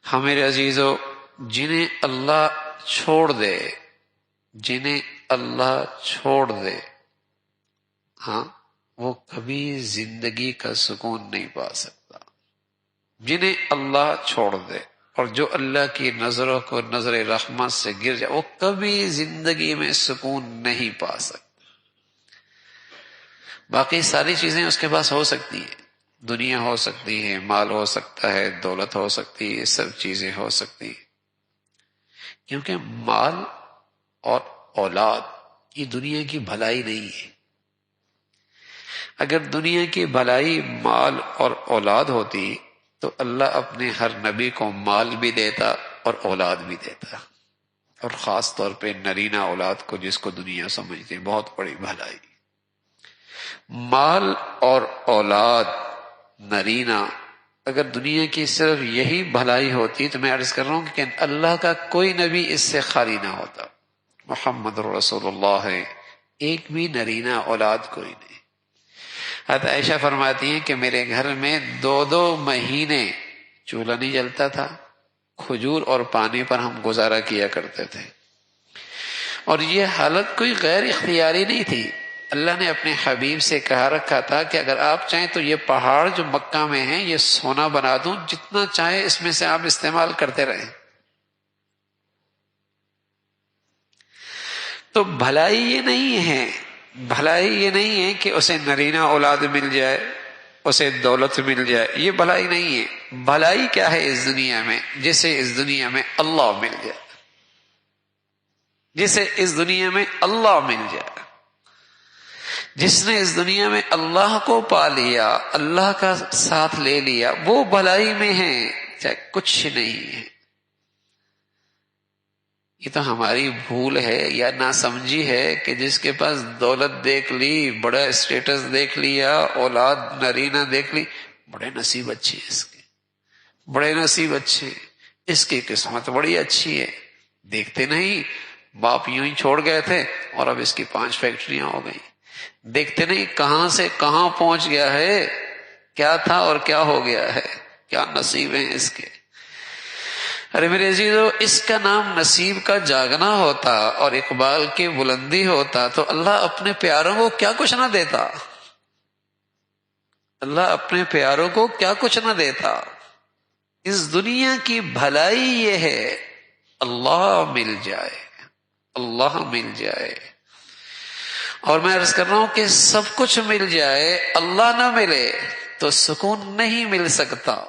ہاں میرے عزیزو، جنہیں اللہ چھوڑ دے، جنہیں اللہ چھوڑ دے، ہاں وہ کبھی زندگی کا سکون نہیں پا سکتا۔ جنہیں اللہ چھوڑ دے اور جو اللہ کی نظروں کو نظر رحمت سے گر جائے، وہ کبھی زندگی میں سکون نہیں پا سکتا۔ باقی ساری چیزیں اس کے پاس ہو سکتی ہیں، دنیا ہو سکتی ہے، مال ہو سکتا ہے، دولت ہو سکتی ہے، سب چیزیں ہو سکتی ہیں، کیونکہ مال اور اولاد یہ دنیا کی بھلائی نہیں ہے۔ اگر دنیا کی بھلائی مال اور اولاد ہوتی تو اللہ اپنے ہر نبی کو مال بھی دیتا اور اولاد بھی دیتا، اور خاص طور پہ نرینہ اولاد کو، جس کو دنیا سمجھتی ہے بہت بڑی بھلائی۔ مال اور اولاد نرینہ، اگر دنیا کی صرف یہی بھلائی ہوتی تو میں عرض کر رہا ہوں کہ اللہ کا کوئی نبی اس سے خالی نہ ہوتا۔ محمد رسول اللہ ہے، ایک بھی نرینہ اولاد کوئی نہیں۔ حضرت عائشہ فرماتی ہیں کہ میرے گھر میں 2 مہینے چولہا نہیں جلتا تھا، کھجور اور پانی پر ہم گزارا کیا کرتے تھے، اور یہ حالت کوئی غیر اختیاری نہیں تھی۔ اللہ نے اپنے حبیب سے کہا رکھا تھا کہ اگر آپ چاہیں تو یہ پہاڑ جو مکہ میں ہیں یہ سونا بنا دوں، جتنا چاہے اس میں سے آپ استعمال کرتے رہیں۔ تو بھلائی یہ نہیں ہے، بھلائی یہ نہیں ہے کہ اسے نرینہ اولاد مل جائے، اسے دولت مل جائے، یہ بھلائی نہیں ہے۔ بھلائی کیا ہے اس دنیا میں؟ جسے اس دنیا میں اللہ مل جائے، جسے اس دنیا میں اللہ مل جائے، جس نے اس دنیا میں اللہ کو پا لیا، اللہ کا ساتھ لے لیا، وہ بھلائی میں ہے، چاہے کچھ نہیں ہے۔ یہ تو ہماری بھول ہے یا ناسمجھی ہے کہ جس کے پاس دولت دیکھ لی، بڑا اسٹیٹس دیکھ لیا، اولاد نرینہ دیکھ لی، بڑے نصیب اچھے ہیں اس کے، بڑے نصیب اچھے، اس کی قسمت بڑی اچھی ہے۔ دیکھتے نہیں، باپ یوں ہی چھوڑ گئے تھے اور اب اس کی 5 فیکٹریاں ہو گئی۔ دیکھتے نہیں کہاں سے کہاں پہنچ گیا ہے، کیا تھا اور کیا ہو گیا ہے، کیا نصیب ہیں اس کے۔ ارے میرے عزیزو، اس کا نام نصیب کا جاگنا ہوتا اور اقبال کی بلندی ہوتا تو اللہ اپنے پیاروں کو کیا کچھ نہ دیتا، اللہ اپنے پیاروں کو کیا کچھ نہ دیتا۔ اس دنیا کی بھلائی یہ ہے اللہ مل جائے، اللہ مل جائے۔ اور میں عرض کر رہا ہوں کہ سب کچھ مل جائے، اللہ نہ ملے تو سکون نہیں مل سکتا۔